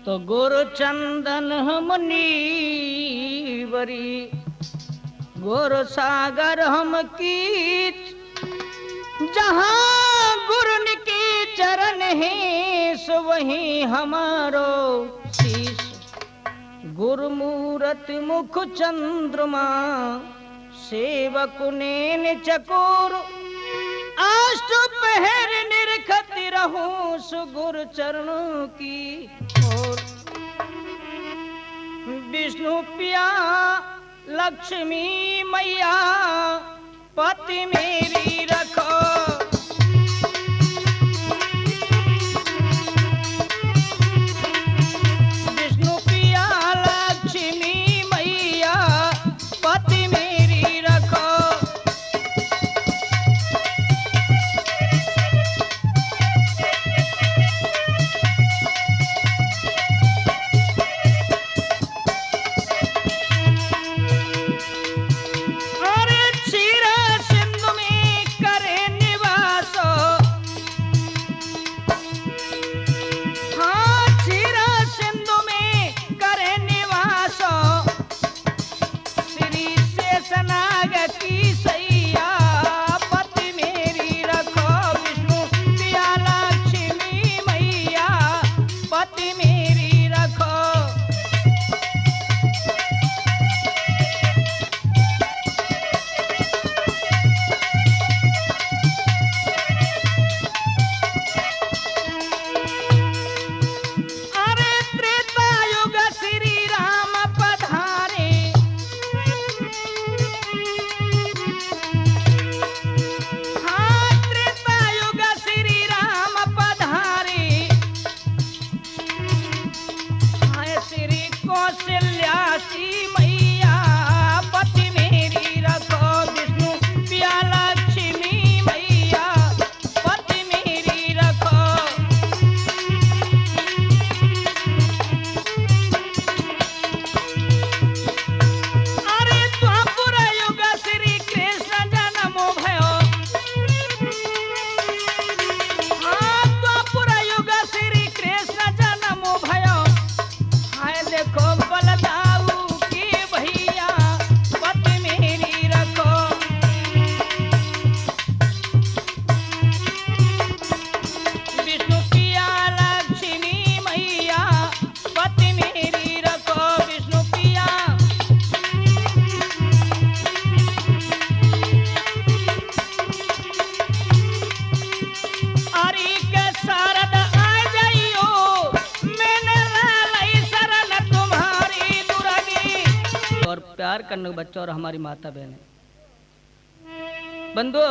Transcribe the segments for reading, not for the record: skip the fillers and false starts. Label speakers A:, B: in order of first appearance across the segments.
A: तो गुरु चंदन हम नीवरी गुरु सागर हम कीच जहाँ गुरु के चरण है सो वहीं हमारो शीश। गुरुमूरत मुख चंद्रमा सेवक नैन चकोर अष्ट पहर निरखत रहूं सुगुरु चरणों की ओर। विष्णु पिया लक्ष्मी मैया पति मेरी रखो। विष्णु पिया लक्ष्मी मैया पति मेरी रखो। प्यार करने बच्चों और हमारी माता बहनें बंधु,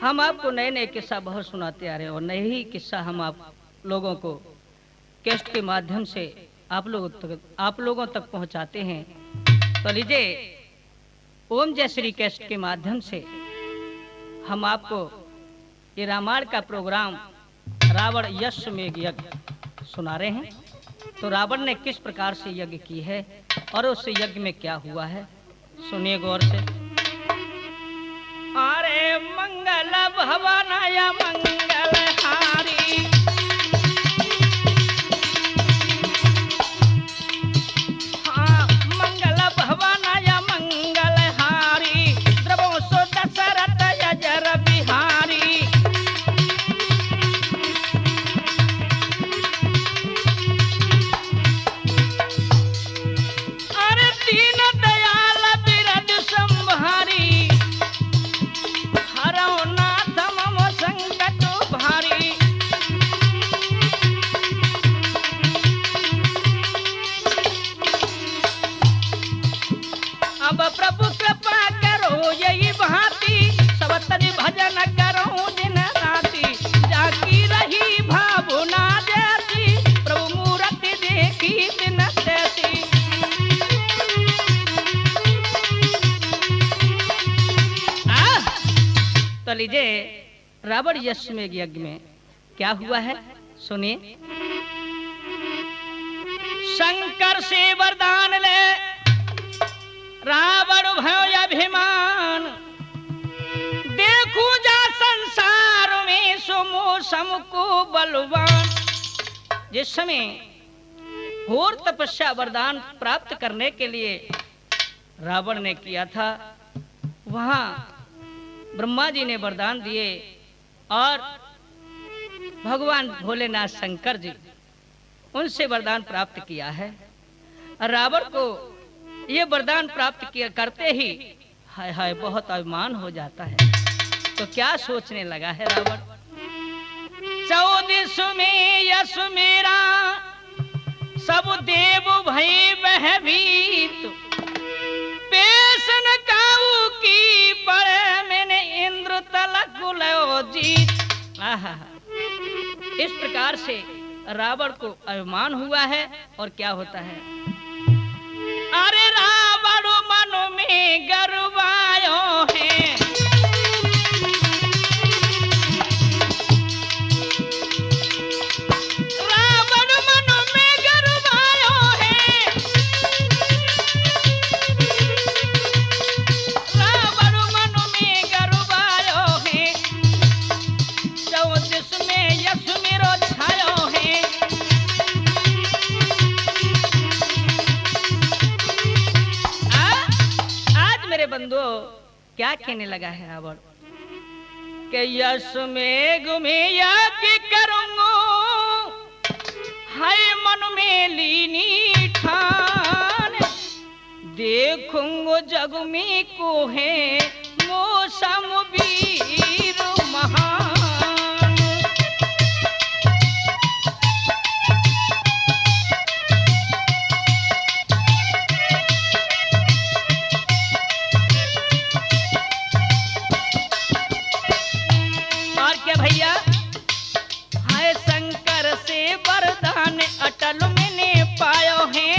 A: हम आपको नए नए किस्सा बहुत सुनाते आ रहे हैं और नए ही किस्सा हम आप लोगों को कैसेट के माध्यम से आप लोगों तक पहुंचाते हैं। तो लीजिए ओम जय श्री कैसेट के माध्यम से हम आपको ये रामायण का प्रोग्राम रावण अश्वमेध यज्ञ सुना रहे हैं। तो रावण ने किस प्रकार से यज्ञ की है और उस यज्ञ में क्या हुआ है, सुनिए गौर से। अरे मंगल भवनाय मंगल हारी, हाँ मंगल भवनाय मंगल हारी, द्रवो सो दशरथ यजर बिहारी। प्रभु कृपा करो यही भांति, सब तनि भजन करो दिन राति, जाकी रही भावना जैसी, प्रभु मूर्ति देखी दिन तैसी। तो लीजिए रावण अश्वमेध यज्ञ में क्या हुआ है सुनिए। शंकर से वरदान ले रावण भयो अभिमान, देखू जा संसार में सुमो समको बलवान। जिस समय घोर तपस्या वरदान प्राप्त करने के लिए रावण ने किया था। वहां ब्रह्मा जी ने वरदान दिए और भगवान भोलेनाथ शंकर जी उनसे वरदान प्राप्त किया है। रावण को ये वरदान प्राप्त किया करते ही हाय हाय बहुत अभिमान हो जाता है। तो क्या सोचने लगा है रावण, 14 में यश मेरा सब देव भई भयभीत, पेशन काऊ की पड़े मैंने इंद्र तलक गुलो जीत। आहा, इस प्रकार से रावण को अभिमान हुआ है। और क्या होता है, अरे रावण मन में गर्वायो है, रावण मन में गर्वायो है, रावण मन में गर्वायो है, 14 में यश मेरो छायो है। आज मेरे बंधुओं क्या कहने लगा है रावण कि यश में गुमिया की करूंगा, हाय मन में लीनी ठान, देखूंगो जग में को है मौसम वीर महान। और क्या भैया, हाय शंकर से वरदान अटल मैंने पायो है,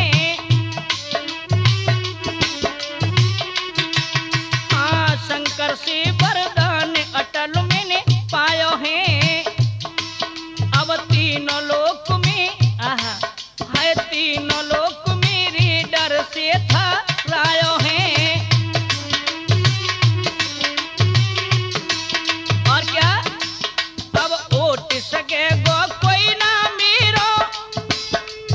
A: हाँ शंकर से वरदान अटल मैंने पायो है। अब तीनों लोक में आहा, हाय तीनों लोक मेरे डर से था रायो है। और क्या, अब ओट सके गो कोई ना मेरो,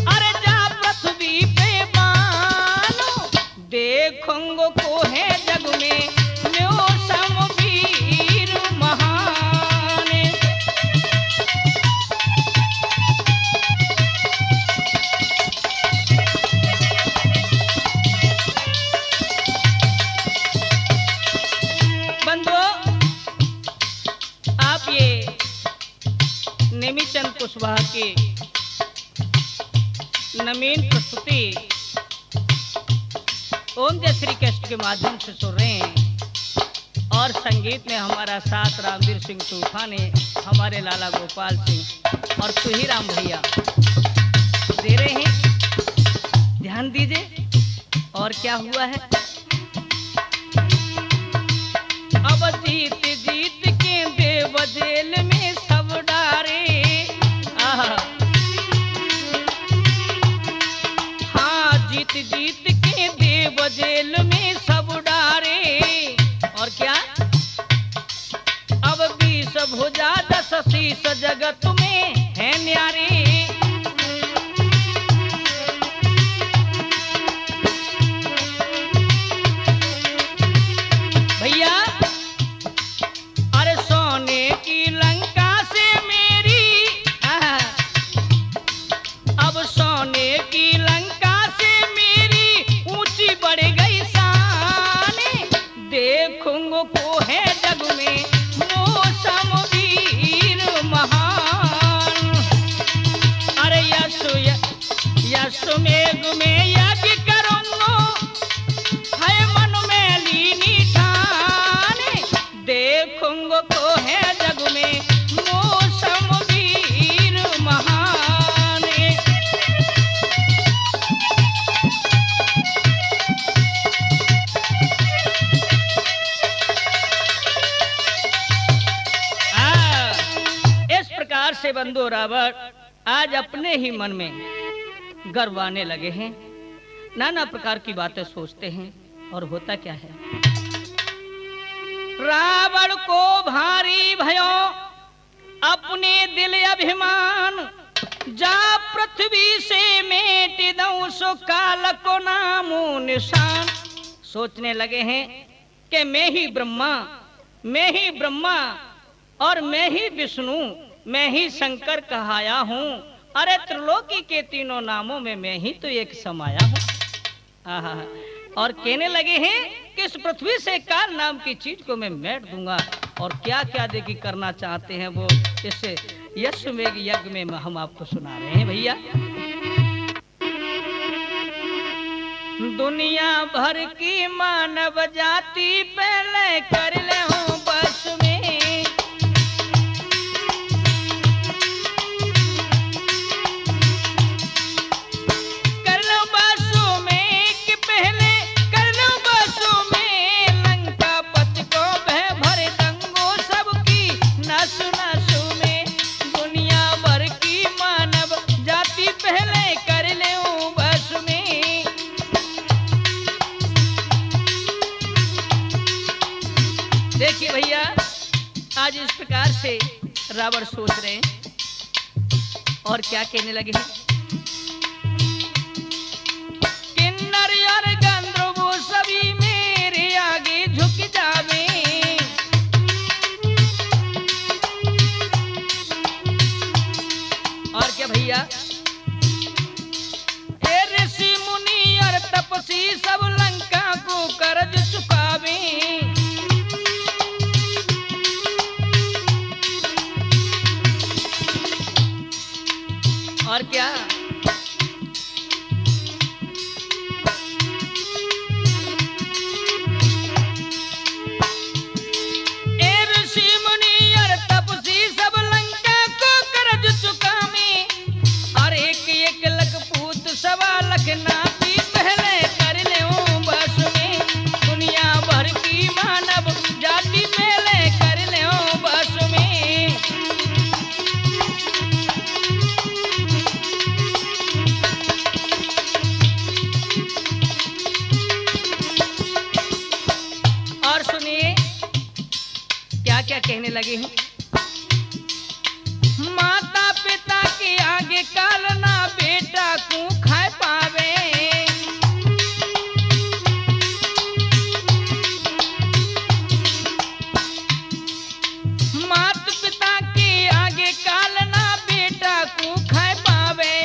A: अरे जा पृथ्वी पे मानो, देखूंगो को है जग में न्यो समवीर महान। बंधुओं, आप ये नेमिचंद कुशवाहा की नवीन प्रस्तुति ओम जय श्री कृष्ण के माध्यम से सुन रहे हैं। और संगीत में हमारा साथ रामवीर सिंह तूफान ने, हमारे लाला गोपाल सिंह और सुहीराम भैया दे रहे हैं, ध्यान दीजिए। और क्या हुआ है, अब जीत जीत के देव जेल में सब डारे, आहा, हाँ जीत जीत के देव जेल में सब डारे। और क्या, अब 20 भुजा 10 शीश जगत में है न्यारे। भैया, अरे सोने की लंका से मेरी, अब सोने की लंका से मेरी ऊंची बढ़ गई शान, देखूंगो को है जग में मौसम वीर महान। अरे यश में यज्ञ करूंगो, है मन में लीनी ठान, देखूंगो को है जग में मौसम वीर महान। इस प्रकार से बंधु रावण आज अपने ही मन में गर्व आने लगे हैं, नाना प्रकार की बातें सोचते हैं। और होता क्या है, रावण को भारी भयो अपने दिल अभिमान, जा पृथ्वी से मेट दऊं सो काल को नामो निशान। सोचने लगे हैं कि मैं ही ब्रह्मा और मैं ही विष्णु, मैं ही शंकर कहाया हूँ। अरे त्रिलोकी के तीनों नामों में मैं ही तो एक समाया हूँ। आहा, और कहने लगे हैं कि इस पृथ्वी से काल नाम की चीज को मैं मेट दूंगा। और क्या क्या देखी करना चाहते हैं वो इस यज्ञ यज्ञ में हम आपको सुना रहे हैं भैया। दुनिया भर की मानव जाति पहले कर ले हूँ बस में, कर लो बसों में कि पहले कर लो बसों में। लंका पति को भय भर दंगो सबकी नस नसों में। दुनिया भर की मानव जाति पहले कर ले हूँ बस में। देखिए भैया, आज इस प्रकार से रावण सोच रहे हैं और क्या कहने लगे हैं। किन्नर और गंधर्व वो सभी मेरे आगे झुक जावे। और क्या भैया, ए ऋषि मुनि और तपसी सब लंका को कर्ज चुकावे। और क्या, ए ऋषि मुनि और तपसी सब लंका को कर्ज चुकावे। और एक एक लख पूत सवा लख नाती पहले कर ले बस में। दुनिया भर की मानव जाति पहले कर ले बस में। क्या कहने लगे हैं। माता पिता के आगे काल ना बेटा को खाए पावे। माता पिता के आगे काल ना बेटा को खाए पावे।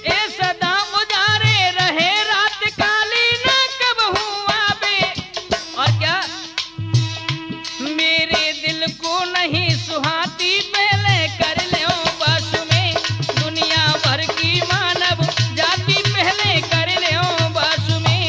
A: ए सदा उजारे रहे रात काली ना कब हुआ बे। और क्या, मेरे दिल को नहीं सुहाती पहले कर ले बस में। दुनिया भर की मानव जाति पहले कर ले बस में।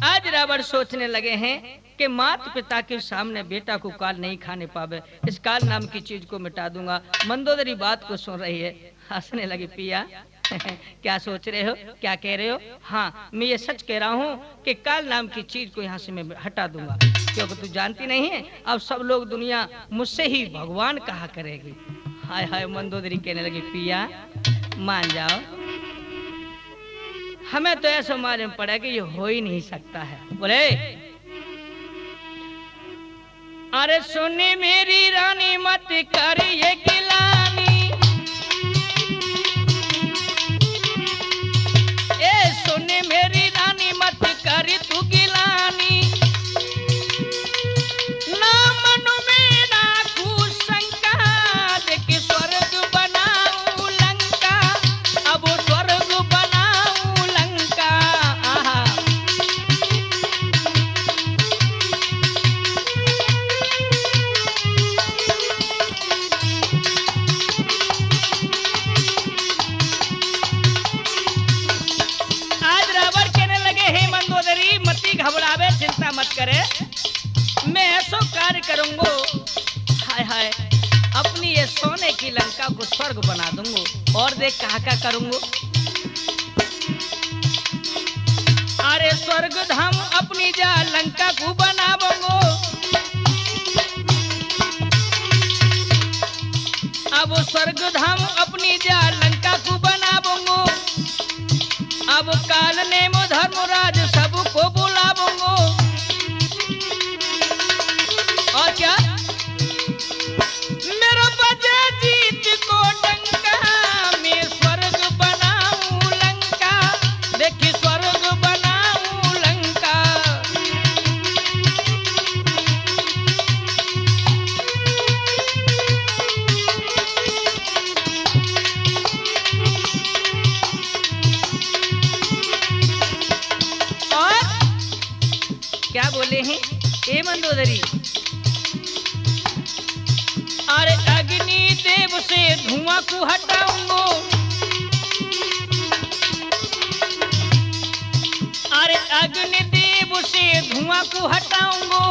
A: आज रावण सोचने लगे हैं कि माता पिता के सामने बेटा को काल नहीं खाने पावे, इस काल नाम की चीज को मिटा दूंगा। मंदोदरी बात को सुन रही है, हंसने लगी। पिया क्या सोच रहे हो, क्या कह रहे हो? हाँ, मैं ये सच कह रहा हूँ कि काल नाम की चीज को यहाँ से मैं हटा दूंगा, क्योंकि तू जानती नहीं है अब सब लोग दुनिया मुझसे ही भगवान कहा करेगी। हाय हाय, मंदोदरी कहने लगी पिया मान जाओ, हमें तो ऐसा मालूम पड़ा कि ये हो ही नहीं सकता है। बोले अरे सुनी मेरी रानी मत कर ये गिलानी। ए सुनी मेरी रानी मत कर तू गिलानी। ना मनु में राखू शंका, देख स्वर्ग बनाऊं लंका। अब स्वर्ग बनाऊं लंका। आहा, घबरावे, चिंता मत करे, मैं ऐसा कार्य करूंगा। हाय हाय, अपनी ये सोने की लंका को स्वर्ग बना दूंगा। और देख कहा क्या करूंगा। अरे स्वर्ग धाम अपनी जा लंका को बनाऊंगा। अब स्वर्ग धाम अपनी जा लंका को बनाऊंगा। बोले हैं, ए मंदोदरी, अरे अग्नि देव से धुआं को हटाऊंगो, अरे अग्नि देव से धुआं को हटाऊंगो,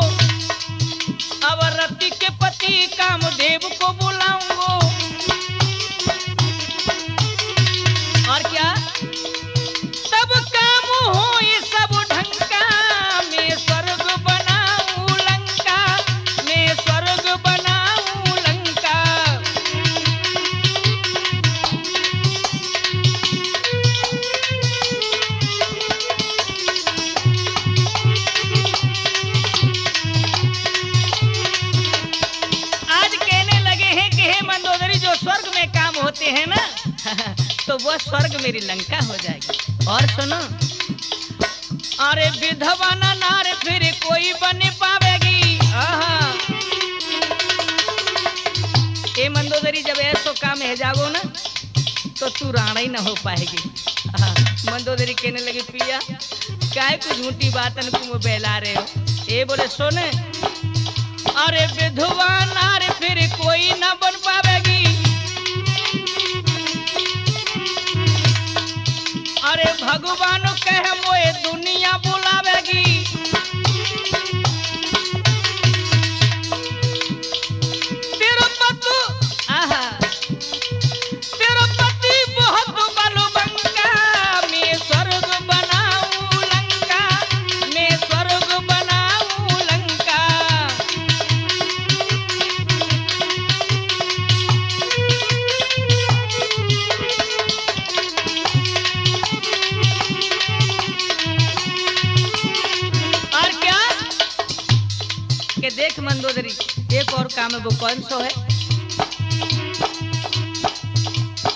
A: अब रति के पति कामदेव को बुलाऊंगो। और क्या तब काम हो ये सब ढंका, मैं स्वर्ग बनाऊं लंका, मैं स्वर्ग बनाऊं लंका। आज कहने लगे हैं कि हे मंदोदरी, जो स्वर्ग में काम होते हैं ना तो वह स्वर्ग मेरी लंका हो जाएगी। और सुनो, अरे विधवा ना नारे फिर कोई बन पावेगी। ए मंदोदरी, जब ऐसो काम है जागो ना तो तू राणा ही ना हो पाएगी। मंदोदरी कहने लगी, पिया काय को झूठी बातन को बहला रहे हो। ए बोले, सुन, अरे विधवा नारे फिर कोई ना बन पावेगी, अरे भगवान कह मोए दुनिया बुलावेगी। तेरा पति बहुत बलवंका, मैं स्वर्ग बनाऊं लंका, मैं स्वर्ग बनाऊं लंका। के देख मंदोदरी, एक और काम है, वो कौन सो है?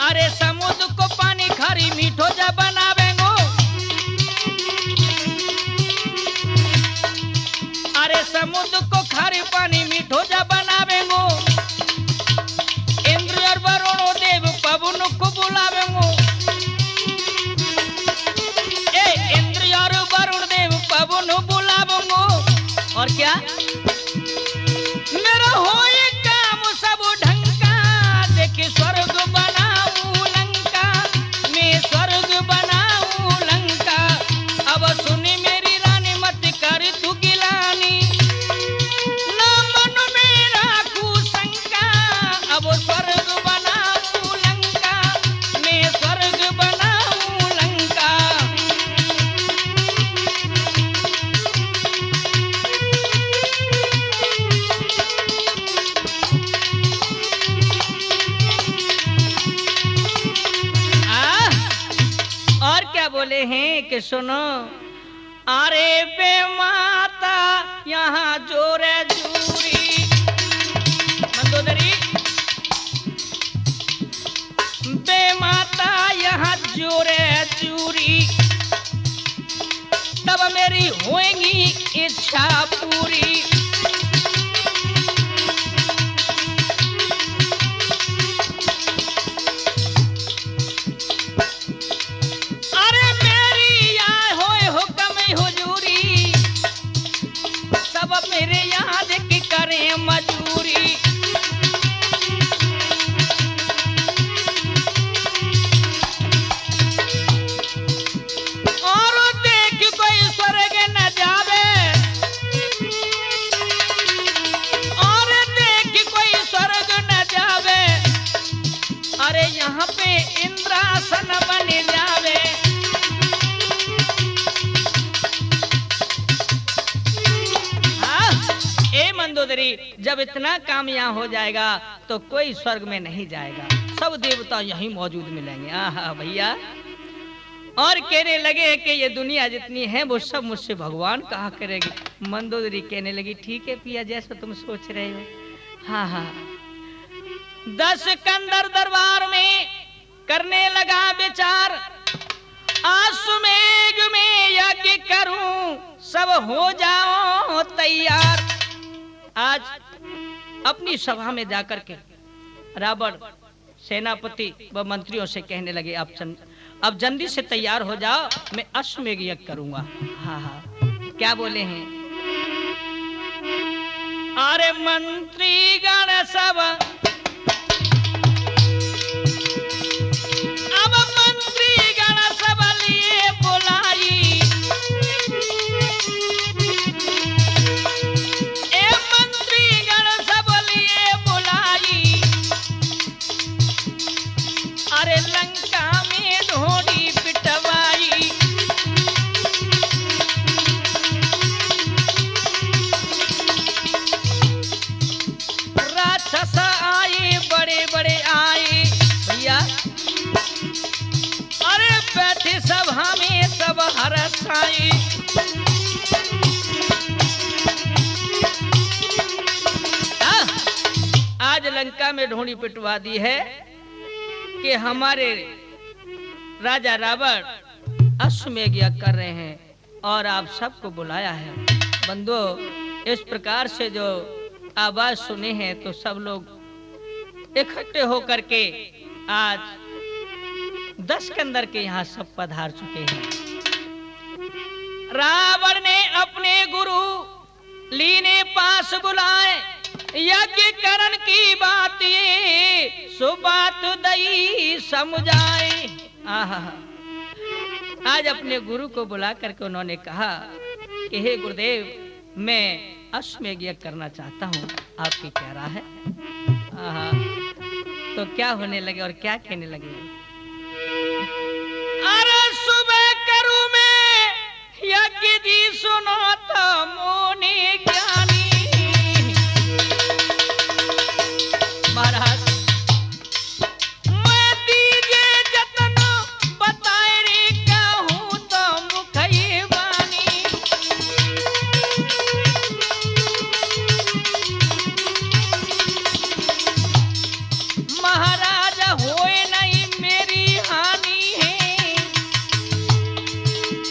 A: अरे समुद्र को पानी खारी मीठो जा बनावेंगो, अरे समुद्र को खारी पानी मीठो जा बनावेंगो, इंद्र और वरुण देव पवन को बुलावेंगो। ए इंद्र और वरुण देव पवन बुलावेंगो। और क्या मेरा होए काम सब ढंका, देखे स्वर्ग बनाऊं लंका, मैं स्वर्ग बनाऊं लंका। अब सुनी मेरी रानी, मत कर तू गिलानी, ना मन में राखू शंका, अब स्वर्ग बनाऊं लंका, मैं स्वर्ग बनाऊं लंका। बोले हैं कि सुनो, अरे बे माता यहाँ जोरे जूरी। मंदोदरी, बे माता यहाँ जोरे जूरी, तब मेरी होएगी इच्छा पूरी। मेरे याद की करें मजूरी, और देख कोई स्वर्ग न जावे, और देख कोई स्वर्ग न जावे, अरे यहाँ पे इंद्रासन बन जावे। मंदोदरी, जब इतना काम यहाँ हो जाएगा तो कोई स्वर्ग में नहीं जाएगा, सब देवता यहीं मौजूद मिलेंगे। आहा भैया। और कहने लगे कि ये दुनिया जितनी है वो सब मुझसे भगवान कहा करेगी। मंदोदरी कहने लगी, ठीक है पिया, जैसा तुम सोच रहे हो। हाँ हाँ। 10 कंदर दरबार में करने लगा विचार, आसुमेघ में यज्ञ करूं, सब हो जाओ तैयार। आज अपनी सभा में जाकर के रावण सेनापति व मंत्रियों से कहने लगे, अब जल्दी से तैयार हो जाओ, मैं अश्वमेघ यज्ञ करूंगा। हाँ हाँ। क्या बोले हैं? अरे मंत्री गण सब अब मंत्री गण सब लिए बुलाई, ए मंत्री गण सब लिए बुलाई, अरे लंका में ढोड़ी पिटवाई। राक्षस आए बड़े बड़े आए भैया, अरे बैठे सभा में सब हर्ष आए। आज लंका में ढोड़ी पिटवा दी है कि हमारे राजा रावण अश्वमेध यज्ञ कर रहे हैं और आप सबको बुलाया है। बंधु, इस प्रकार से जो आवाज सुने हैं तो सब लोग इकट्ठे होकर के आज 10 के अंदर के यहाँ सब पधार चुके हैं। रावण ने अपने गुरु लीने पास बुलाए, यज्ञ करण की बात ये सो बात दई समझाए। आज अपने गुरु को बुला करके उन्होंने कहा कि हे गुरुदेव, मैं अश्वमेध यज्ञ करना चाहता हूँ, आपकी क्या राय है? तो क्या होने लगे और क्या कहने लगे? अरे सुबह करूं मैं यज्ञ जी, सुनो तो मोने ज्ञानी। महाराज मैं दीजिए जतन बताए रे, कहूं तो मुख ये वाणी। महाराज होए नहीं मेरी हानि है,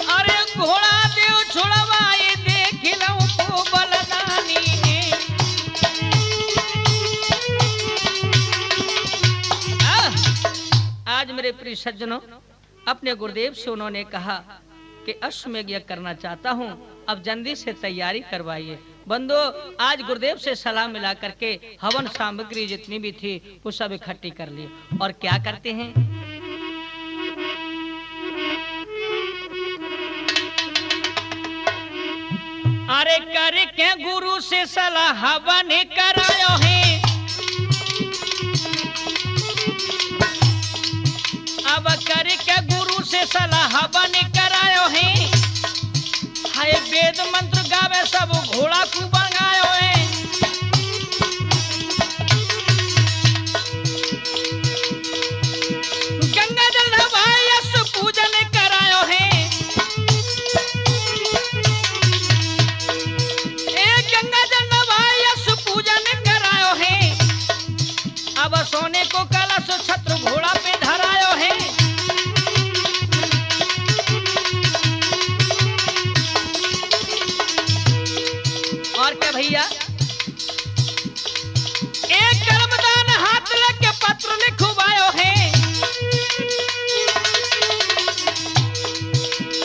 A: अरे घोड़ा देव छुड़वाए देख लूं तो बलदानी है। आज मेरे प्रिय सज्जनों, अपने गुरुदेव से उन्होंने कहा कि अश्वमेध यज्ञ करना चाहता हूं, अब जल्दी से तैयारी करवाइए। बंधु, आज गुरुदेव से सलाह मिला करके हवन सामग्री जितनी भी थी वो सब इकट्ठी कर ली। और क्या करते हैं, अरे करके गुरु से सलाह हवन करायो है। अब करके गुरु से सलाह हवन करायो है, हाय वेद मंत्र गावे सब घोड़ा को बंगायो है। गंगा जल नवाए अश्व पूजन करायो है, ए गंगा जल नवाए अश्व पूजन करायो है। अब सोने को कलश छत्र घोड़ा पे धरायो है। और क्या भैया, एक कर्मदान हाथ लेके पत्र लिखवायो है,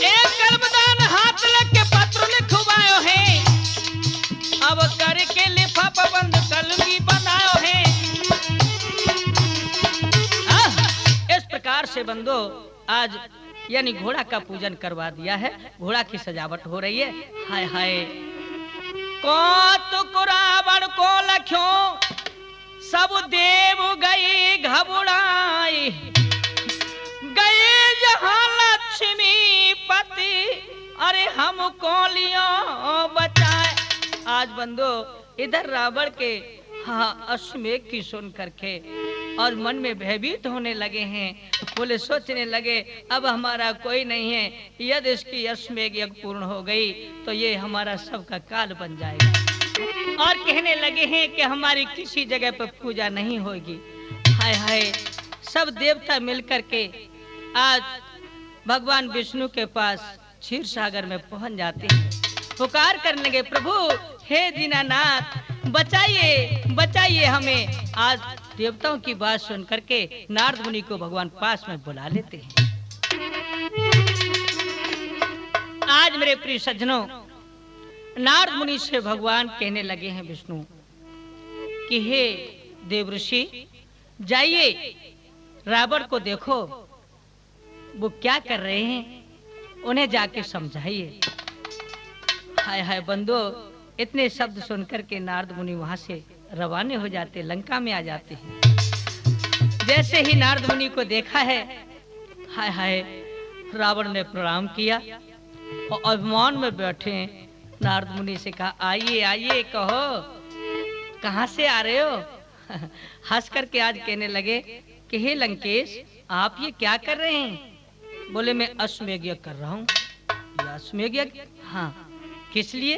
A: एक कर्मदान हाथ लेके पत्र लिखवायो है। अब करके लिफाफा बंद कलमी बनायो है। इस प्रकार से बंदो आज यानी घोड़ा का पूजन करवा दिया है, घोड़ा की सजावट हो रही है। हाय हाय कौतुक रावण को लख्यो, सब देव गए घबराए, गए जहां लक्ष्मी पति, अरे हमको लियो बचाए। आज बंदो इधर रावण के अश्वमेध की सुन करके और मन में भयभीत होने लगे हैं। बोले, सोचने लगे अब हमारा कोई नहीं है, यदि इसकी अश्वमेध यज्ञ पूर्ण हो गई तो ये हमारा सबका काल बन जाएगा। और कहने लगे हैं कि हमारी किसी जगह पर पूजा नहीं होगी। हाय हाय, सब देवता मिलकर के आज भगवान विष्णु के पास क्षीर सागर में पहुंच जाते हैं। पुकार करने लगे, प्रभु हे दीनानाथ बचाइए बचाइए हमें। आज देवताओं की बात सुन करके नारद मुनि को भगवान पास में बुला लेते हैं। आज मेरे प्रिय सज्जनों, नारद मुनि से भगवान कहने लगे हैं विष्णु कि हे देवऋषि, जाइए रावण को देखो वो क्या कर रहे हैं, उन्हें जाके समझाइए। हाय हाय बंदो, इतने शब्द सुनकर के नारद मुनि वहां से रवाने हो जाते, लंका में आ जाते हैं। जैसे ही नारद मुनि को देखा है, हाय हाय, रावण ने प्रणाम किया और अभिमान में बैठे नारद मुनि से कहा, आइए आइए, कहो कहां से आ रहे हो? हंस करके आज कहने लगे कि हे लंकेश, आप ये क्या कर रहे हैं? बोले मैं अश्वमेध यज्ञ कर रहा हूँ। अश्वमेध यज्ञ? हाँ। किस लिए?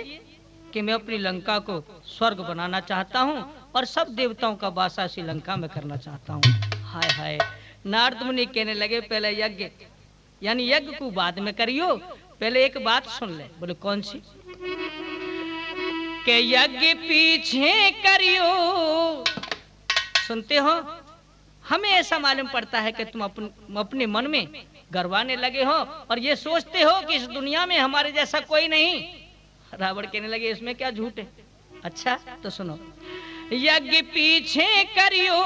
A: कि मैं अपनी लंका को स्वर्ग बनाना चाहता हूँ और सब देवताओं का वास इसी लंका में करना चाहता हूँ। हाय हाय, नारद मुनि कहने लगे पहले यज्ञ यानी यज्ञ को बाद में करियो, पहले एक बात सुन ले। बोले कौन सी? के यज्ञ पीछे करियो। सुनते हो, हमें ऐसा मालूम पड़ता है कि तुम अपने मन में गर्वाने लगे हो और ये सोचते हो कि इस दुनिया में हमारे जैसा कोई नहीं। रावण कहने लगे इसमें क्या झूठ है? अच्छा तो सुनो, यज्ञ पीछे करियो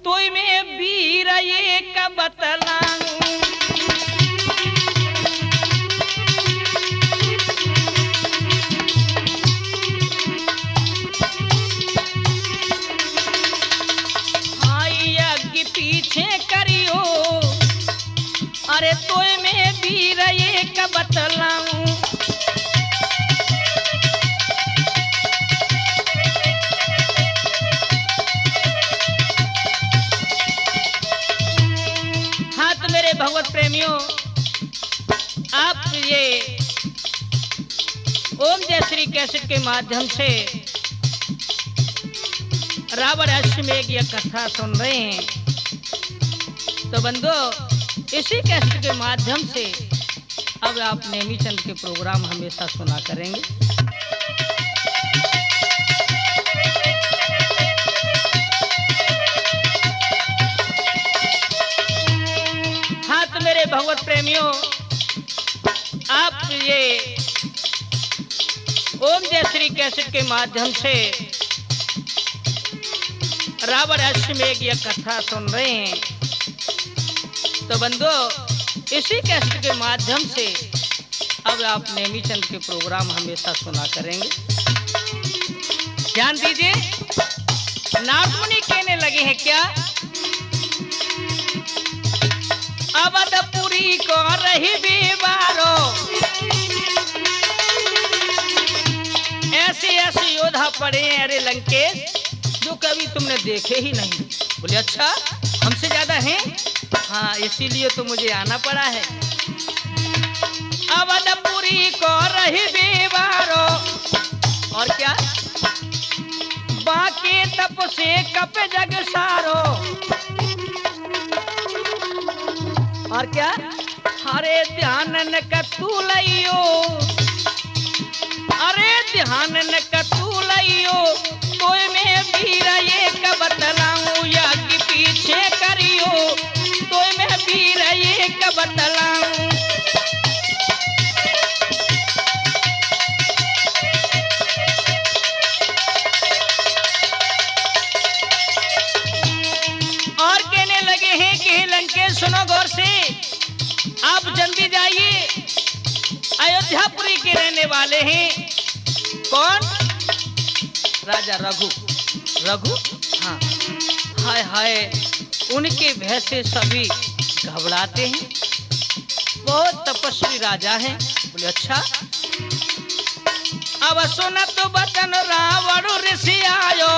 A: तो मैं वीर ये का बतलाऊं। करियो अरे तो मैं वीर ये का बतलाऊं। हाँ तो मेरे भगवत प्रेमियों, आप ये ओम जय श्री कैसेट के माध्यम से रावण अश्वमेध की कथा सुन रहे हैं। तो बंदो, इसी कैसेट के माध्यम से अब आप नेमीचंद के प्रोग्राम हमेशा सुना करेंगे। हाँ तो मेरे भगवत प्रेमियों, आप ये ओम जय श्री कैसेट के माध्यम से रावण अश्वमेध की कथा सुन रहे हैं। तो बंदो, इसी कैसेट के माध्यम से अब आप नेमीचंद के प्रोग्राम हमेशा सुना करेंगे। ध्यान दीजिए, नारद मुनि कहने लगे हैं क्या? अवधपुरी को रही बीमारो, ऐसे ऐसे योद्धा पड़े हैं अरे लंकेश, जो कभी तुमने देखे ही नहीं। बोले अच्छा, हमसे ज्यादा हैं? हाँ, इसीलिए तो मुझे आना पड़ा है। अवधपुरी को रही बीमारो और क्या? बाकी तप से कप जग सारो और क्या? हरे ध्यान न कतू लइयो, अरे ध्यान न कतू लइयो तो मैं वीर ये का बतलाऊं। यज्ञ पीछे करियो तो मैं वीर ये का बतलाऊं। और कहने लगे हैं कि लंकेश सुनो गौर से, आप जल्दी जाइए, अयोध्यापुरी के रहने वाले हैं। कौन? राजा रघु। रघु? हाँ। हाय हाय, उनके भय से सभी घबराते हैं। बहुत तपस्वी राजा हैं। बोले अच्छा। अब सुन तो बचन रावण ऋषि आयो,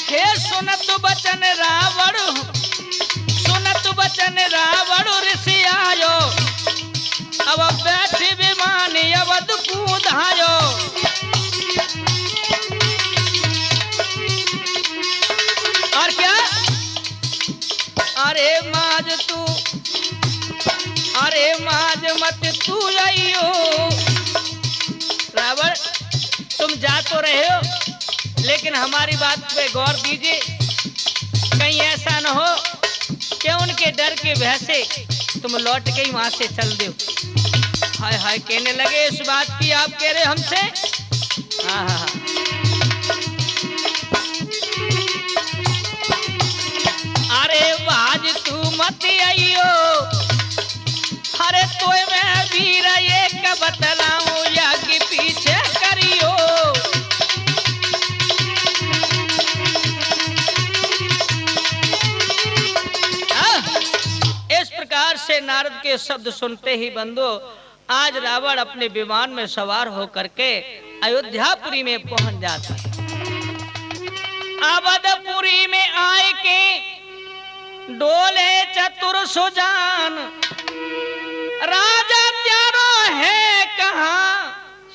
A: हे सुन तो बचन रावण, सुन तो बचन रावण ऋषि आयो। अब बैठी विमान अवध कूदायो, और क्या? अरे माज तू, अरे माज मत तू आइयो। रावण, तुम जा तो रहे हो, लेकिन हमारी बात पे गौर दीजिए। कहीं ऐसा न हो कि उनके डर के भय से तुम लौट के ही वहां से चल दो। हाय हाय कहने लगे इस बात की आप कह रहे हमसे। हाँ हाँ अरे बाज तू मत आइयो, अरे तो मैं वीर एक बतलाऊं या कि पीछे करियो। इस प्रकार से नारद के शब्द सुनते ही बंधु आज रावण अपने विमान में सवार होकर के अयोध्यापुरी में पहुंच जाता है। अवधपुरी में आए के डोले चतुर सुजान, राजा त्यारो है कहाँ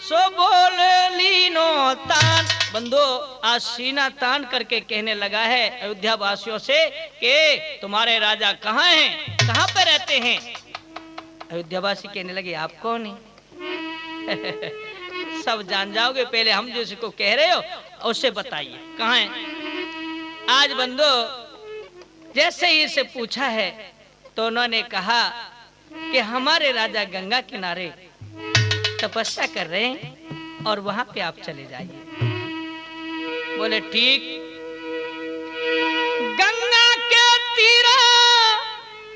A: सो बोल लीनो तान। बंधु आज सीना तान करके कहने लगा है अयोध्या वासियों से कि तुम्हारे राजा कहाँ हैं, कहाँ पे रहते हैं। अयोध्या वासी कहने लगे आप कौन हैं? सब जान जाओगे, पहले हम जिसको कह रहे हो उससे बताइए कहाँ हैं। आज बंधु जैसे ही इसे पूछा है तो उन्होंने कहा कि हमारे राजा गंगा किनारे तपस्या कर रहे हैं और वहां पे आप चले जाइए। बोले ठीक। गंगा के तीरा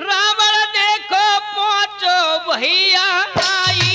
A: रावण देखो पहुंचो भैया आई।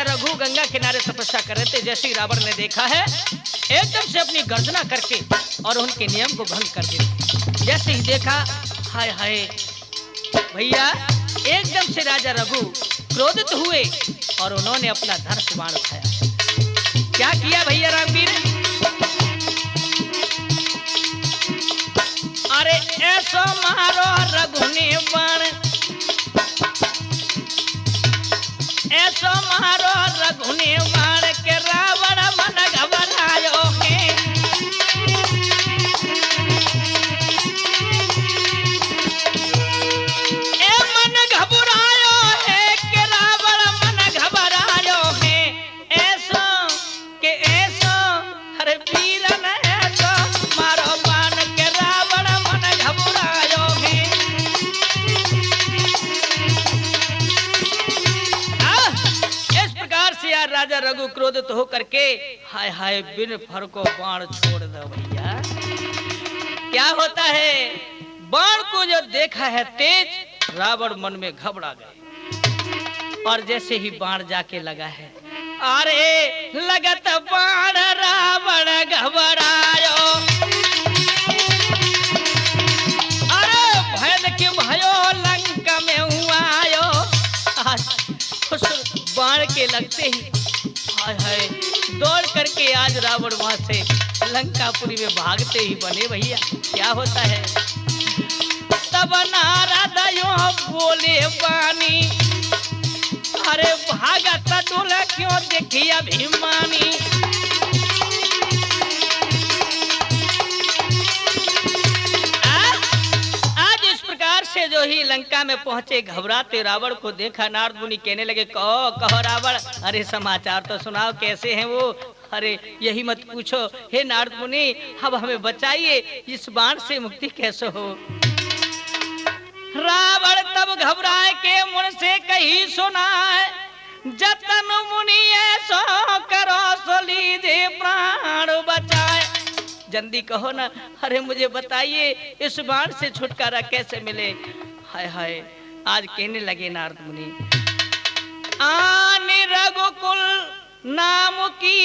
A: रघु गंगा किनारे तपस्या कर रहे थे। जैसे ही रावण ने देखा है एकदम से अपनी गर्जना करके और उनके नियम को भंग कर दिया। जैसे ही देखा हाय हाय भैया, एकदम से राजा रघु क्रोधित हुए और उन्होंने अपना धनुष बाण उठाया। क्या किया भैया रामवीर? अरे ऐसा मारो रघु ने बाण, ऐसा मारो रघु ने बाण के रावण मन घबरायो है। ए मन घबरायो है के रावण मन घबरायो है। ऐसा के ऐसा हर वीर ने ऐसा मारो बाण के रावण मन घबरायो है। राजा रघु क्रोधित तो होकर के हाय हाय बिन फर को बाण छोड़ दो भैया। क्या होता है, बाण को जो देखा है तेज, रावण मन में घबरा गए और जैसे ही बाण जाके लगा है, अरे लगत बाण रावण घबरायो। अरे भय के भयो लंका में हुआ आयो। उस बाण के लगते ही हाय हाय दौड़ करके आज रावण वहां से लंकापुरी में भागते ही बने भैया। क्या होता है, तब नारद यो बोले वाणी, अरे भागा तडोला क्यों देखी अभिमानी। से जो ही लंका में पहुंचे घबराते रावण को देखा, नारद मुनि कहने लगे कहो कहो रावण, अरे समाचार तो सुनाओ कैसे हैं वो। अरे यही मत पूछो हे नारद मुनि, अब हमें बचाइए, इस बाण से मुक्ति कैसे हो। रावण तब घबराए के मुन से कही सुनाए, जतन मुनि ऐसो करो सो लीजिए प्राण बचाए। जल्दी कहो ना, अरे मुझे बताइए इस बाण से छुटकारा कैसे मिले। हाय हाय आज कहने लगे नारद मुनि, आनि रघुकुल नाम की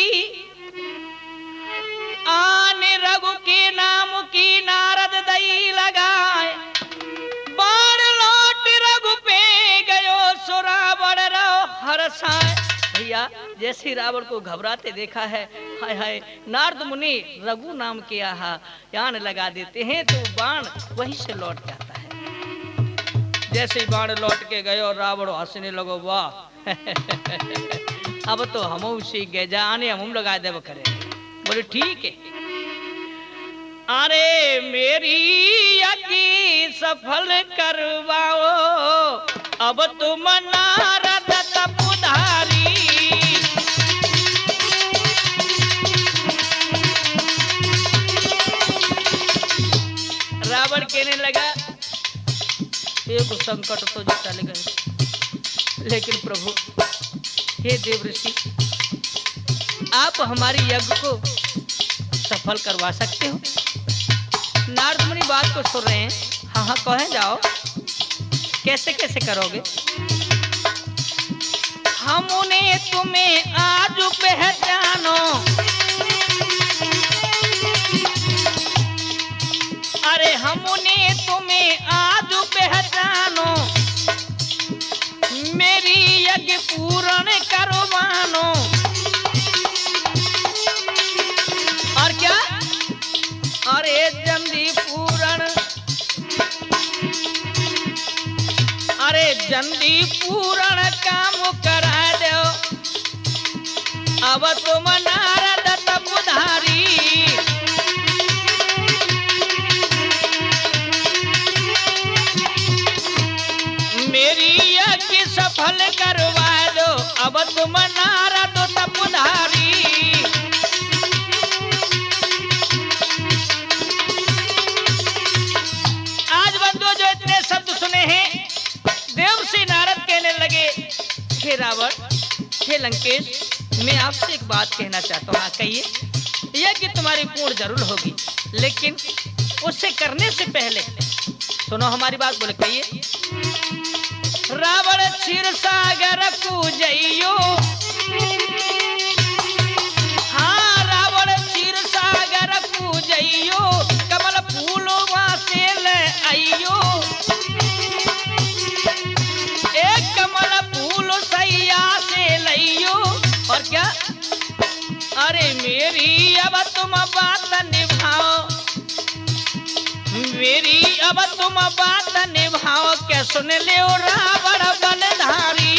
A: आन रघु के नाम की नारद दई लगाए, बाण लौट रघु पे गयो सो रावण रो हरसाए। भैया जैसे रावण को घबराते देखा है, हाय हाय, नारद मुनि रघु नाम के यान लगा देते हैं तो बाण वहीं से लौट जाता है। जैसे ही बाण लौट के गए और रावण हंसने लगो, वाह अब तो हम सीख गए, जाने हम लगा दे करे। बोले ठीक है, अरे मेरी यज्ञ सफल करवाओ, अब तुम नारद तपधारी। रावण कहने लगा एक संकट तो टल गए, लेकिन प्रभु हे देवऋषि, आप हमारी यज्ञ को सफल करवा सकते हो। नारद मुनि बात को सुन रहे हैं। हाँ हाँ कहें जाओ, कैसे कैसे करोगे? हमने तुम्हें आज पहचानो, अरे हमने तुम्हें आज पहचानो, मेरी यज्ञ पूर्ण करवानो। और क्या? अरे जल्दी पूर्ण, अरे जल्दी पूर्ण काम करा दो, अब तुम नारद तपधारी। मेरी यज्ञ सफल करवा दो, अब तुम नारद तपधारी। आज बंधु जो इतने शब्द सुने हैं, देवर्षि नारद कहने लगे, हे रावण, हे लंकेश, मैं आपसे एक बात कहना चाहता हूँ। हाँ कहिए। यज्ञ तुम्हारी पूर्ण जरूर होगी, लेकिन उसे करने से पहले सुनो हमारी बात। बोले कहिए। रावण क्षीर सागर पूजइयो, हाँ रावण क्षीर सागर पूजइयो, कमल फूल से ले आइयो, एक कमल फूल सैया से लइयो। और क्या? अरे मेरी अब तुम बात निभाओ, मेरी अब तुम बात निभाओ, क्या सुन ले रावण बनधारी।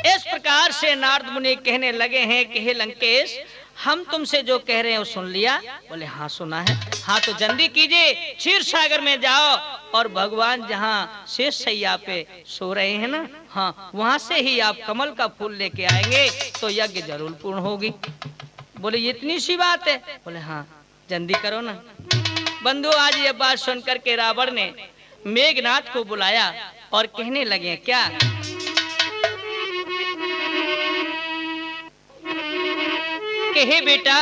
A: इस प्रकार से नारद मुनि कहने लगे हैं कि हे लंकेश, हम तुमसे जो कह रहे हैं वो सुन लिया? बोले हाँ सुना है। हाँ तो जल्दी कीजिए, क्षीर सागर में जाओ और भगवान जहाँ शेष सैया पे सो रहे हैं ना, हाँ वहां से ही आप कमल का फूल लेके आएंगे तो यज्ञ जरूर पूर्ण होगी। बोले इतनी सी बात है? बोले हाँ जल्दी करो ना। बंधु आज ये बात सुनकर के रावण ने मेघनाथ को बुलाया और कहने लगे क्या? कि हे बेटा,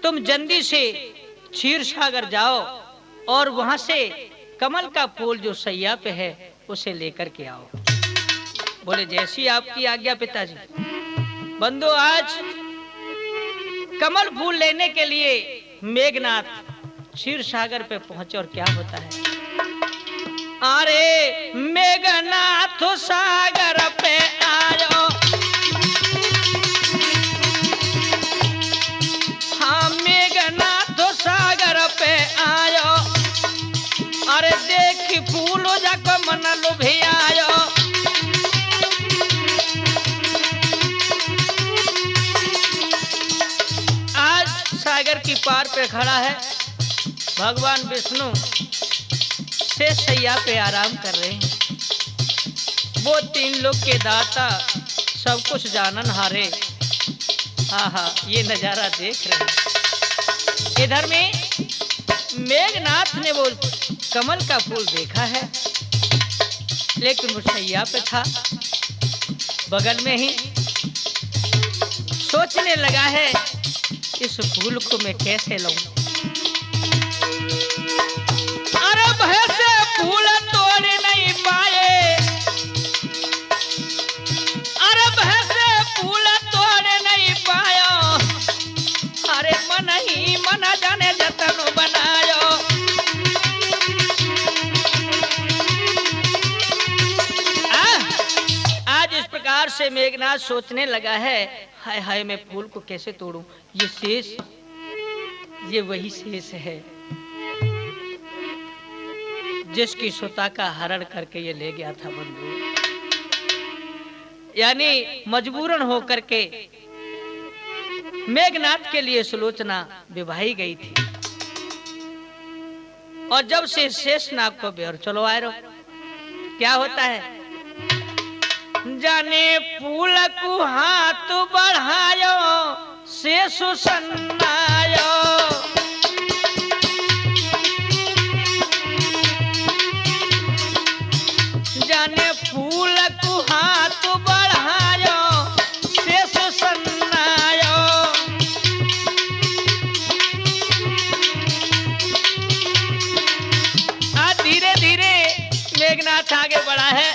A: तुम जल्दी से क्षीर सागर जाओ और वहां से कमल का फूल जो सैया पे है उसे लेकर के आओ। बोले जैसी आपकी आज्ञा पिताजी। बंधु आज कमल फूल लेने के लिए मेघनाथ क्षीर सागर पे पहुंचे और क्या होता है? अरे मेघनाथ सागर पे आयो, हाँ मेघनाथ सागर पे आयो, अरे देखी फूल जाको मन लुभियायो। आज सागर की पार पे खड़ा है भगवान विष्णु, शेष सैया पे आराम कर रहे हैं। वो तीन लोग के दाता, सब कुछ जानन हारे, हाँ हाँ ये नजारा देख रहे हैं। इधर में मेघनाथ ने वो कमल का फूल देखा है, लेकिन वो सैया पे था बगल में ही। सोचने लगा है इस फूल को मैं कैसे लाऊं? अरे भैंसे फूल तोड़ नहीं पाए, अरे भैंसे फूल तोड़ नहीं पायो, अरे मन ही मन जाने जतन बनायो। आज इस प्रकार से मेघनाथ सोचने लगा है, हाय हाय मैं फूल को कैसे तोड़ूं? ये शेष, ये वही शेष है जिसकी सुता का हरण करके ये ले गया था बंधु। यानी मजबूरन होकर के मेघनाथ के लिए सुलोचना विवाही गई थी। और जब से शेषनाग को बेर चलो आए रो, क्या होता है? जाने फूल को हाथ बढ़ायो शेष सन्नायो, जाने फूल को हाथ बढ़ायो शेष सन्नायो। धीरे धीरे मेघनाथ आगे बढ़ा है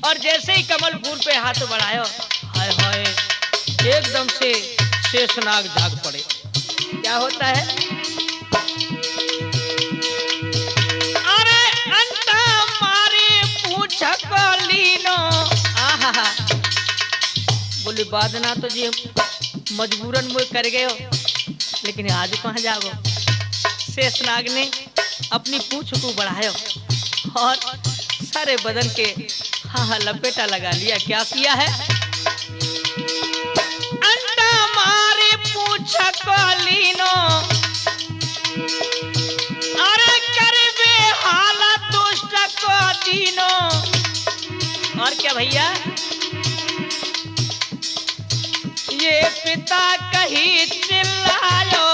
A: और जैसे ही कमल फूल पे हाथ बढ़ायो, हाय हाय एकदम से शेषनाग जाग पड़े। क्या होता है? अरे अंता मारे पूछ को लीनो, आहा बोले बादना तो जी मजबूरन मुझे कर गए हो, लेकिन आज कहाँ जागो? शेषनाग ने अपनी पूछ को बढ़ायो और सारे बदन के हाँ लपेटा लगा लिया। क्या किया है? अंडा मारे पूछ को लीनो, अरे करबे हालत दुष्ट को दीनो। और क्या भैया? ये पिता कहीं चिल्लायो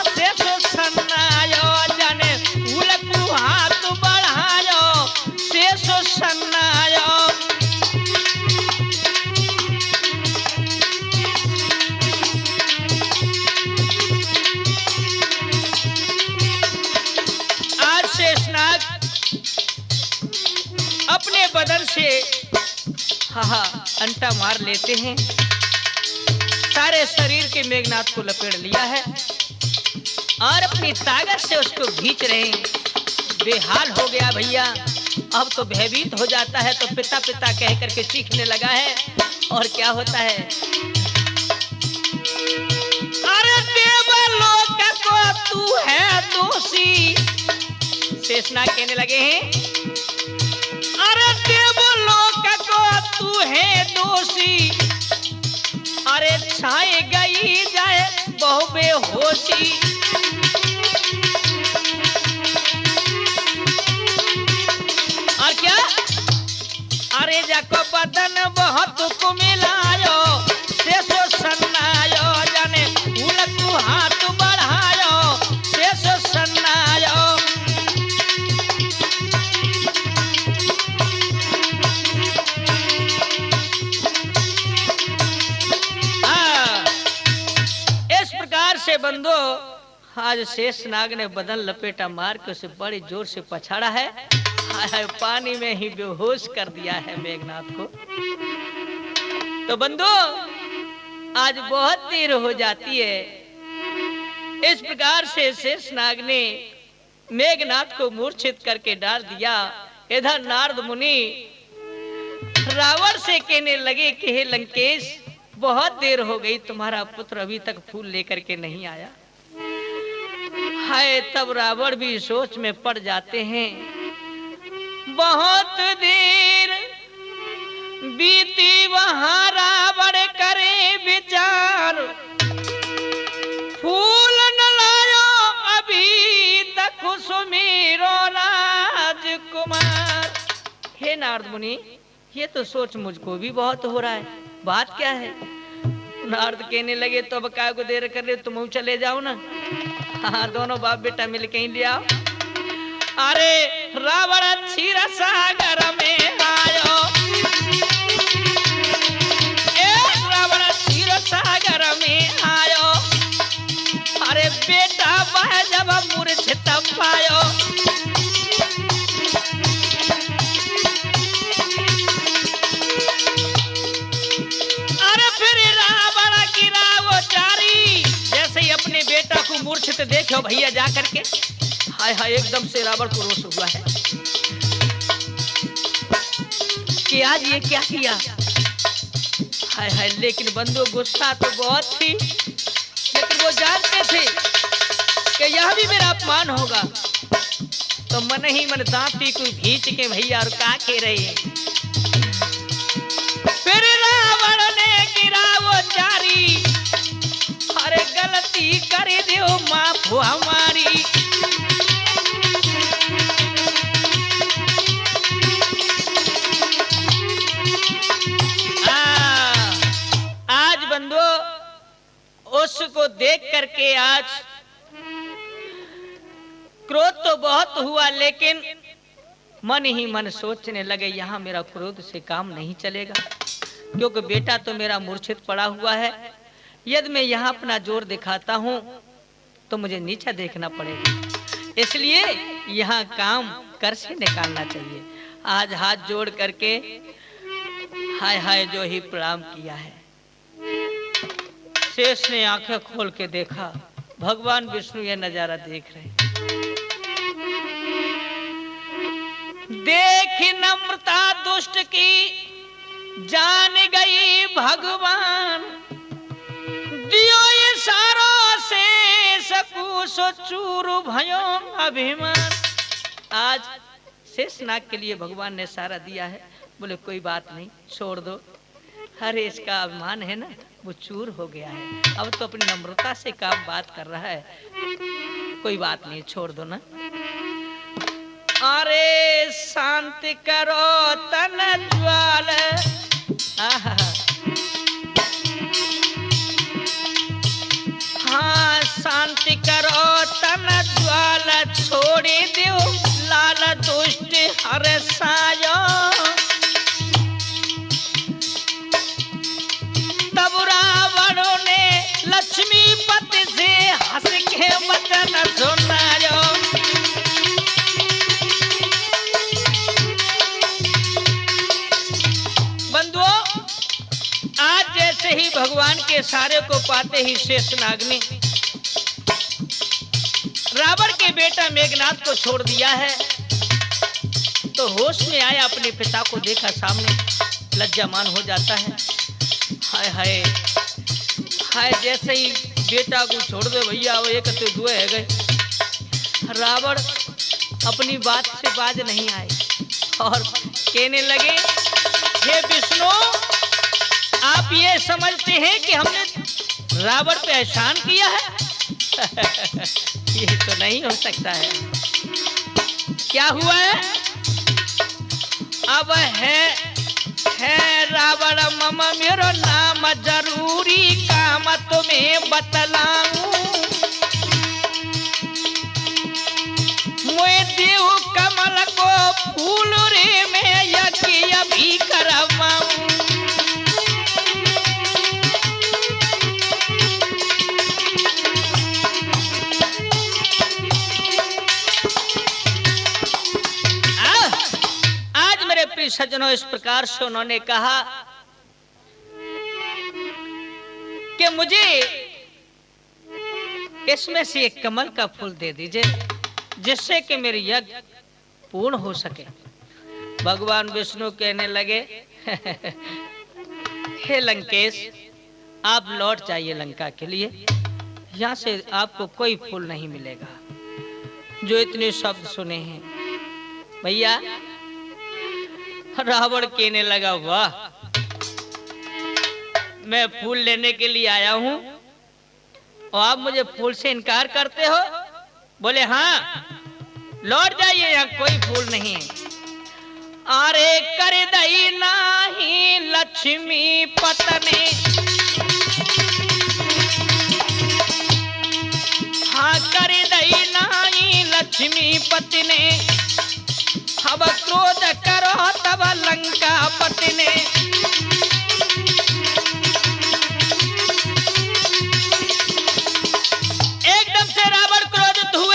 A: शेष सन्नायो, जाने फूल को हाथ बढ़ायो शेष सन्नायो। आज शेषनाग अपने बदन से हाँ अंटा मार लेते हैं, सारे शरीर के मेघनाथ को लपेट लिया है और अपनी ताकत से उसको खींच रहे हैं। बेहाल हो गया भैया, अब तो भयभीत हो जाता है, तो पिता पिता कह करके चीखने लगा है। और क्या होता है? अरे देवलोक को तू है दोषी, शेषनाग कहने लगे हैं, अरे देवलोक को तू है दोषी, अरे छाए गई जाए बहु बेहोशी। और क्या? अरे जाको बदन बहुत को मिलायो शेषो सन्नायो, जाने फूल को हाथ बढ़ायो शेषो सन्नायो। इस प्रकार से बंदो आज शेषनाग ने बदन लपेटा मार के उसे बड़े जोर से पछाड़ा है, पानी में ही बेहोश कर दिया है मेघनाथ को। तो बंदो आज बहुत देर हो जाती है। इस प्रकार से शेषनाग ने मेघनाथ को मूर्छित करके डाल दिया। इधर नारद मुनि रावण से कहने लगे कि हे लंकेश, बहुत देर हो गई, तुम्हारा पुत्र अभी तक फूल लेकर के नहीं आया। हाय, तब रावण भी सोच में पड़ जाते हैं। बहुत देर बीती वहां रावण करे विचार, फूल न लायो अभी तक सुमेरो राजकुमार। हे नारद मुनि, ये तो सोच मुझको भी बहुत हो रहा है, बात क्या है? नारद कहने लगे, तो अब काय को देर कर रहे, तुम चले जाओ ना। हाँ, दोनों बाप बेटा मिल के ही ले आओ। अरे रावण क्षीर सागर में आयो, रावण क्षीर सागर में आयो, जब मूर्छित पायो। अरे फिर रावण गिरा वो चारी, जैसे ही अपने बेटा को मूर्छित देखो भैया जा करके, हाय हाय एकदम से रावण को रोष हुआ है कि आज ये क्या किया। हाय हाय, लेकिन बंधु गुस्सा तो बहुत थी, लेकिन वो जानते थे कि यह भी मेरा अपमान होगा, तो मन ही मन दांती को खींच के भैया और का के रहे। फिर रावण ने गिरा वो चारी, अरे गलती कर दियो माफ हमारी। उसको देख करके आज क्रोध तो बहुत हुआ, लेकिन मन ही मन सोचने लगे यहाँ मेरा क्रोध से काम नहीं चलेगा, क्योंकि बेटा तो मेरा मूर्छित पड़ा हुआ है। यदि मैं यहाँ अपना जोर दिखाता हूँ तो मुझे नीचा देखना पड़ेगा, इसलिए यहाँ काम कर से निकालना चाहिए। आज हाथ जोड़ करके हाय हाय जो ही प्रणाम किया है। शेष ने आंखें खोल के देखा, भगवान विष्णु यह नजारा देख रहे। देख नम्रता दुष्ट की जान गई भगवान, दियो ये सारो से सकूसो चूर भयो अभिमान। आज शेषनाग के लिए भगवान ने सारा दिया है। बोले कोई बात नहीं, छोड़ दो, अरे इसका अभिमान है ना वो चूर हो गया है, अब तो अपनी नम्रता से काम बात कर रहा है, कोई बात नहीं, छोड़ दो ना। अरे शांति करो तन ज्वाल, हाँ शांति करो तन ज्वाल, छोड़ी दो लाल दुष्ट हर सायो। तब रावणों ने लक्ष्मीपति से हंस के वचन सुनायो। बंधुओं, आज जैसे ही भगवान के सारे को पाते ही शेषनाग ने रावण के बेटा मेघनाद को छोड़ दिया है, तो होश में आया, अपने पिता को देखा सामने, लज्जामान हो जाता है। हाय हाय हाय, जैसे ही बेटा को छोड़ दे भैया, वो एक तो दुए है गए। रावण अपनी बात से बाज नहीं आए और कहने लगे, हे विष्णु, आप ये समझते हैं कि हमने रावण पे एहसान किया है? ये तो नहीं हो सकता है। क्या हुआ है? अब है रावण मम मेरो नाम, जरूरी काम तुम्हें बतलाऊं। मैं देव कमल को फूल रे मैं यज्ञ भी करवाऊं। प्रिय सज्जनों, इस प्रकार से उन्होंने कहा कि मुझे इसमें से एक कमल का फूल दे दीजिए, जिससे कि मेरी यज्ञ पूर्ण हो सके। भगवान विष्णु कहने लगे, हे लंकेश, आप लौट जाइए लंका के लिए, यहाँ से आपको कोई फूल नहीं मिलेगा। जो इतने शब्द सुने हैं भैया, रावण कहने लगा, वाह, मैं फूल लेने के लिए आया हूं और आप मुझे फूल से इनकार करते हो? बोले हाँ, लौट जाइए, यहाँ कोई फूल नहीं है। अरे कर दई नाही लक्ष्मी पतने, हाँ कर दई नाही लक्ष्मी पति ने, अब क्रोध करो तब लंका पति ने। एकदम से रावण क्रोधित हुए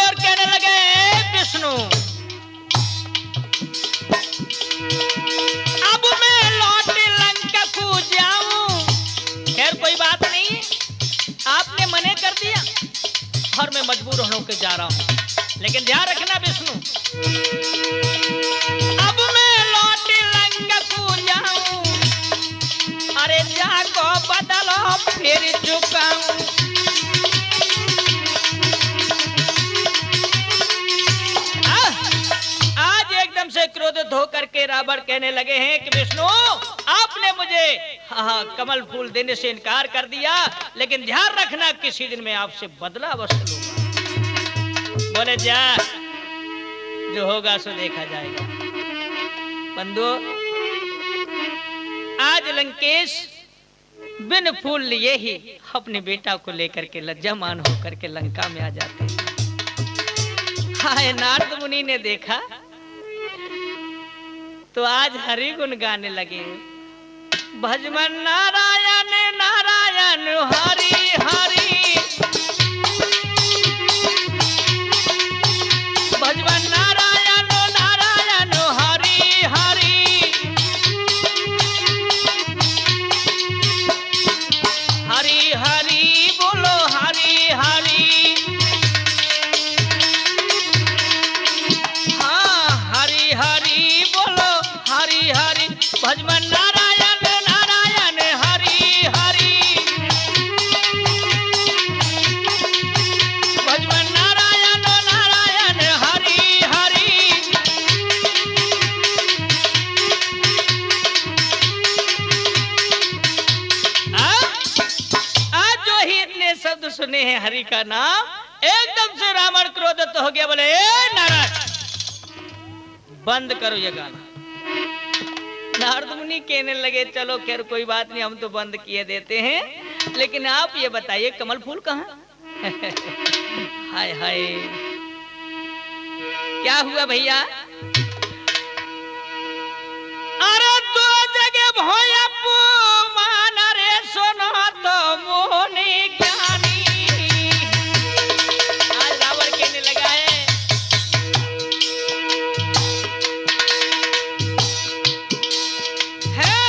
A: और मैं मजबूर होकर जा रहा हूँ। लेकिन ध्यान रखना विष्णु, अब मैं लौट लंका को जाऊं, अरे जाको बदलो फिर चुकाऊं। आज एकदम से क्रोधित होकर के रावण कहने लगे हैं कि विष्णु आपने मुझे कमल फूल देने से इनकार कर दिया, लेकिन ध्यान रखना किसी दिन मैं आपसे बदला अवश्य लूंगा। बोले जा, जो होगा सो देखा जाएगा। बंधु, आज लंकेश बिन फूल लिए ही अपने बेटा को लेकर के लज्जामान होकर के लंका में आ जाते हैं। हाय, नारद मुनि ने देखा तो आज हरि गुण गाने लगे। भजमन नारायण नारायण हरि हरि, भजमन नारायण नारायण हरि हरि, हरि हरि बोलो हरि हरि, हाँ हरि हरि बोलो हरि हरि, भजमन नारायण नारायण हरि हरि, भजमन नारायण नारायण हरि हरि। आज जो ही इतने शब्द सुने हैं हरि का नाम, एकदम से रावण क्रोधित हो गया। बोले ए नारद, बंद करो ये गाना। नारद मुनि कहने लगे चलो खैर कोई बात नहीं, हम तो बंद किए देते हैं, लेकिन आप ये बताइए कमल फूल कहाँ? हाय हाय, क्या हुआ भैया? अरे दो जगह भोया मान रे सुनो तो मोहनी ज्ञानी। आज रावण कहने लगा है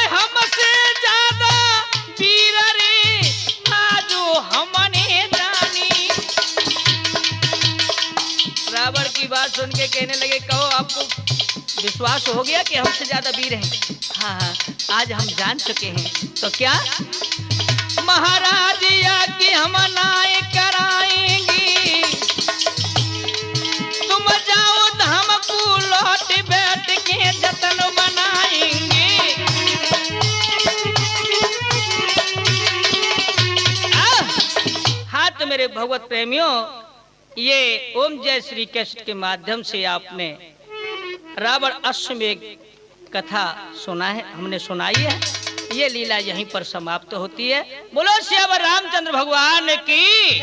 A: हमसे ज्यादा वीर रे आजो हमने जानी। रावण की बात सुन के कहने लगे कहो आपको विश्वास हो गया कि हमसे ज्यादा वीर हैं? हाँ हाँ, आज हम जान चुके हैं। तो क्या महाराज या कि हम नाय कराएंगे, तुम जाओ धाम को लौट बैठ के जतन बनाएंगे। हाँ तो मेरे भगवत प्रेमियों, ये ओम जय श्री कृष्ण के माध्यम से आपने रावण अश्वमेध कथा सुना है, हमने सुनाई है। ये लीला यहीं पर समाप्त होती है। बोलो श्याम रामचंद्र भगवान की।